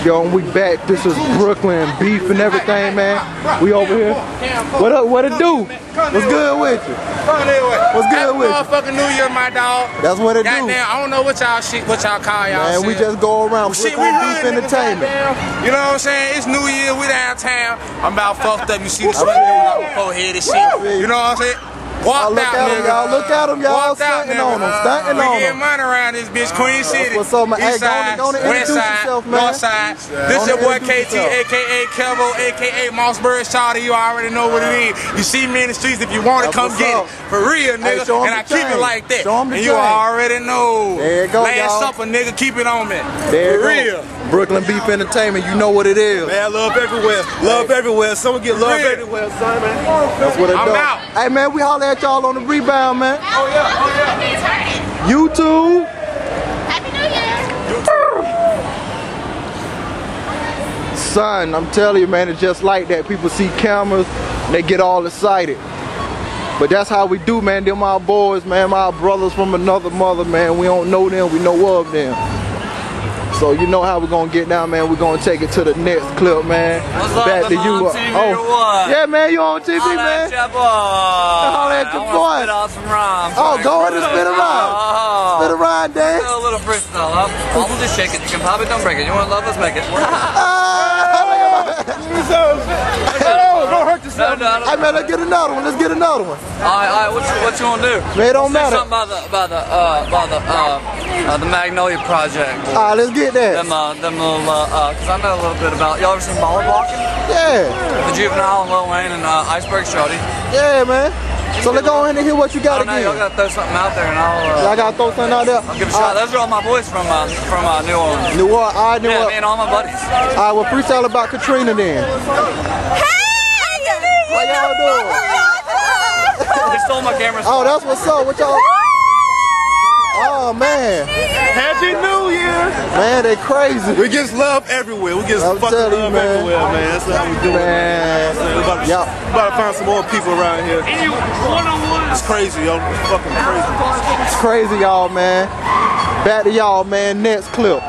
Yo, and we back. This is Brooklyn beef and everything, man. We over here. What up? What it do? What's good with you? What's good with you? Motherfucking New Year, my dog. That's what it do. Goddamn, I don't know what y'all call y'all. Man, we just go around Brooklyn beef entertainment. You know what I'm saying? It's New Year. We downtown. I'm about fucked up. You see the sweat on my forehead and shit. You know what I'm saying? Walked out, nigga. Y'all look at them, y'all stunting on them, stunting on them. We getting money around this bitch, Queen City. What's up, man? East side, west side, north side. This your boy KT, aka Kevo, aka Mossberg Shawty. You already know what it is. You see me in the streets. If you want to come get it, for real, nigga. And I keep it like that. And you already know. There you go, Last supper, nigga. Keep it on me. For real. Brooklyn beef entertainment. You know what it is. Man, love everywhere. Love everywhere. Someone get love everywhere, son, man. That's what it does. I'm out. Hey, man, we holler at y'all on the rebound, man. Oh, yeah. YouTube. Happy New Year. Son, I'm telling you, man, it's just like that. People see cameras, and they get all excited. But that's how we do, man. Them our boys, man, my brothers from another mother, man. We don't know them, we know of them. So you know how we're gonna get down, man. We're gonna take it to the next clip, man. What's up? Back to you. On TV or what? Yeah, man, you on TV, man. Holla at your boy. Spit out some rhymes. Oh, go ahead and spit a rhyme. Spit a rhyme, Dan. A little freestyle. I'll just shake it. You can pop it, don't break it. You want love, let's make it. Don't hurt yourself. Hey, man, let's get another one. Let's get another one. Alright, what you want to do? Man, it don't matter. Something about the Magnolia Project. Alright, let's get that. Cause I know a little bit about. Y'all ever seen Baller Blocking? Yeah. The Juvenile and Lil Wayne and Iceberg Shorty. Yeah, man. So let's go ahead and hear what you got again. Y'all gotta throw something out there, and I'll. I gotta throw something out there. I'll give it a shot. Those are all my boys from New Orleans. New Orleans. Alright, New Orleans. Yeah, me and all my buddies. Alright, well, freestyle about Katrina then. How y'all doing? They stole my camera. Oh, that's what's up. What y'all? Oh man. Happy New Year. Man, they crazy. We get love everywhere. We get fucking telling you, love man. everywhere, man. That's how we do it. Man. We about to find some more people around here. It's crazy, yo. It's fucking crazy. It's crazy, y'all, man. Back to y'all, man. Next clip.